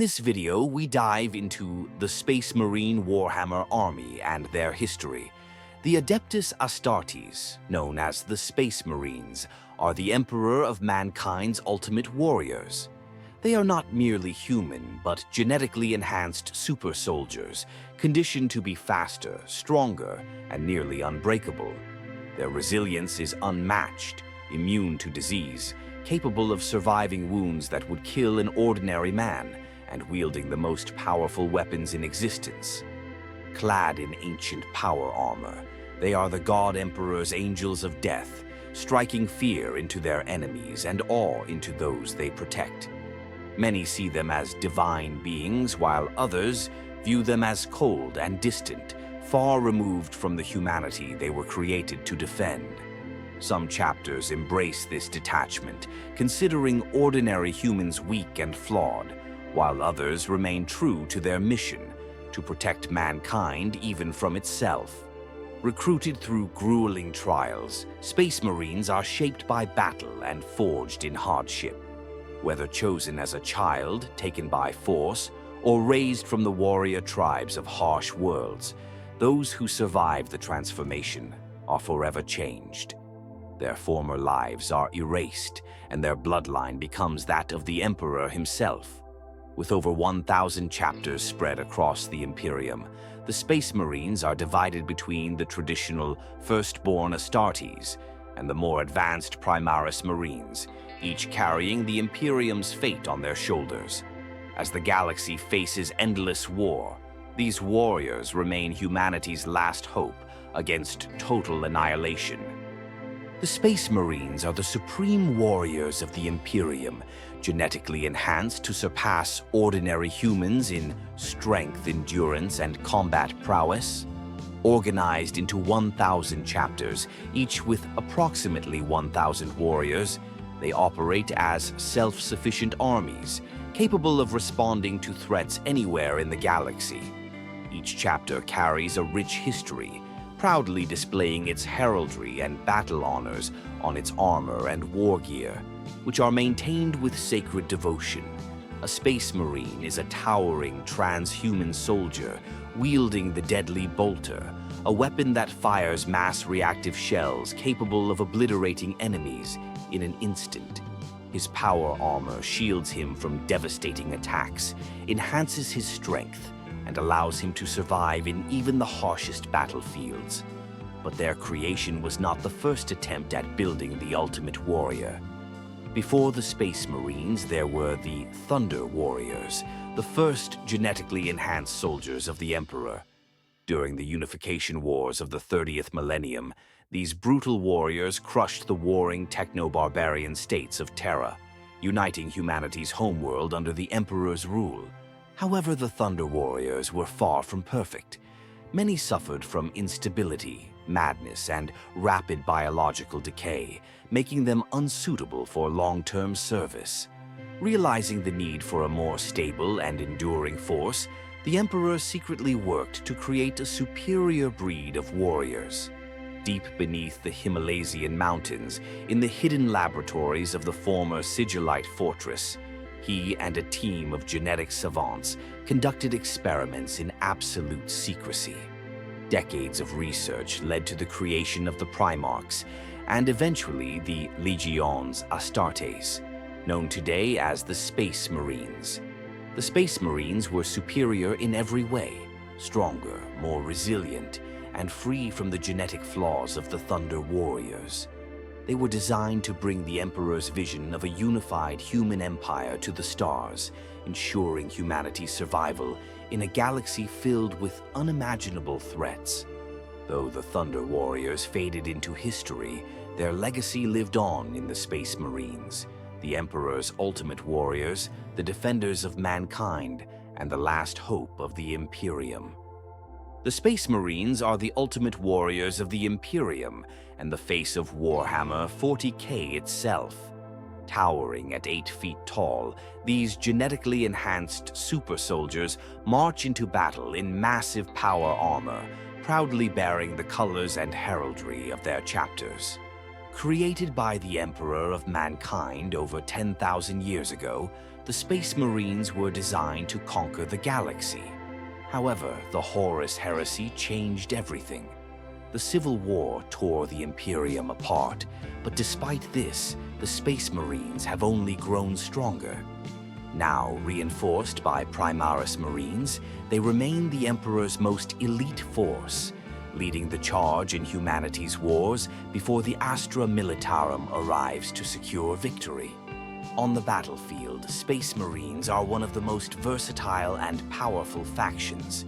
this video, we dive into the Space Marine Warhammer army and their history. The Adeptus Astartes, known as the Space Marines, are the emperor of mankind's ultimate warriors. They are not merely human, but genetically enhanced super soldiers, conditioned to be faster, stronger, and nearly unbreakable. Their resilience is unmatched, immune to disease, capable of surviving wounds that would kill an ordinary man, and wielding the most powerful weapons in existence. Clad in ancient power armor, they are the God Emperor's angels of death, striking fear into their enemies and awe into those they protect. Many see them as divine beings, while others view them as cold and distant, far removed from the humanity they were created to defend. Some chapters embrace this detachment, considering ordinary humans weak and flawed, while others remain true to their mission, to protect mankind even from itself. Recruited through grueling trials, Space Marines are shaped by battle and forged in hardship. Whether chosen as a child, taken by force, or raised from the warrior tribes of harsh worlds, those who survive the transformation are forever changed. Their former lives are erased, and their bloodline becomes that of the Emperor himself. With over 1,000 chapters spread across the Imperium, the Space Marines are divided between the traditional firstborn Astartes and the more advanced Primaris Marines, each carrying the Imperium's fate on their shoulders. As the galaxy faces endless war, these warriors remain humanity's last hope against total annihilation. The Space Marines are the supreme warriors of the Imperium, genetically enhanced to surpass ordinary humans in strength, endurance, and combat prowess. Organized into 1,000 chapters, each with approximately 1,000 warriors, they operate as self-sufficient armies, capable of responding to threats anywhere in the galaxy. Each chapter carries a rich history, proudly displaying its heraldry and battle honors on its armor and war gear, which are maintained with sacred devotion. A Space Marine is a towering transhuman soldier wielding the deadly bolter, a weapon that fires mass reactive shells capable of obliterating enemies in an instant. His power armor shields him from devastating attacks, enhances his strength, and allows him to survive in even the harshest battlefields. But their creation was not the first attempt at building the ultimate warrior. Before the Space Marines, there were the Thunder Warriors, the first genetically enhanced soldiers of the Emperor. During the unification wars of the 30th millennium, these brutal warriors crushed the warring techno-barbarian states of Terra, uniting humanity's homeworld under the Emperor's rule. However, the Thunder Warriors were far from perfect. Many suffered from instability, madness, and rapid biological decay, making them unsuitable for long-term service. Realizing the need for a more stable and enduring force, the Emperor secretly worked to create a superior breed of warriors. Deep beneath the Himalayan mountains, in the hidden laboratories of the former Sigillite fortress, he and a team of genetic savants conducted experiments in absolute secrecy. Decades of research led to the creation of the Primarchs and eventually the Legions Astartes, known today as the Space Marines. The Space Marines were superior in every way, stronger, more resilient, and free from the genetic flaws of the Thunder Warriors. They were designed to bring the Emperor's vision of a unified human empire to the stars, ensuring humanity's survival in a galaxy filled with unimaginable threats. Though the Thunder Warriors faded into history, their legacy lived on in the Space Marines, the Emperor's ultimate warriors, the defenders of mankind, and the last hope of the Imperium. The Space Marines are the ultimate warriors of the Imperium and the face of Warhammer 40K itself. Towering at 8 feet tall, these genetically enhanced super soldiers march into battle in massive power armor, proudly bearing the colors and heraldry of their chapters. Created by the Emperor of Mankind over 10,000 years ago, the Space Marines were designed to conquer the galaxy. However, the Horus Heresy changed everything. The Civil War tore the Imperium apart, but despite this, the Space Marines have only grown stronger. Now reinforced by Primaris Marines, they remain the Emperor's most elite force, leading the charge in humanity's wars before the Astra Militarum arrives to secure victory. On the battlefield, Space Marines are one of the most versatile and powerful factions.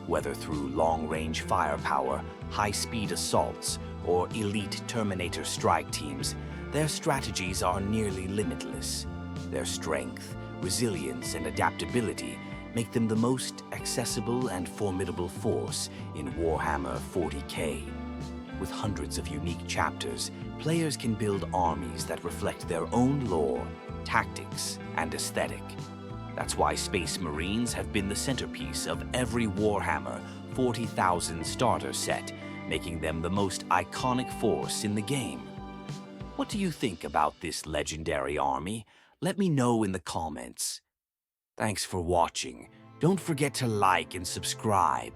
Whether through long-range firepower, high-speed assaults, or elite Terminator strike teams, their strategies are nearly limitless. Their strength, resilience, and adaptability make them the most accessible and formidable force in Warhammer 40K. With hundreds of unique chapters, players can build armies that reflect their own lore, tactics, and aesthetic. That's why Space Marines have been the centerpiece of every Warhammer 40,000 starter set, making them the most iconic force in the game. What do you think about this legendary army? Let me know in the comments. Thanks for watching. Don't forget to like and subscribe.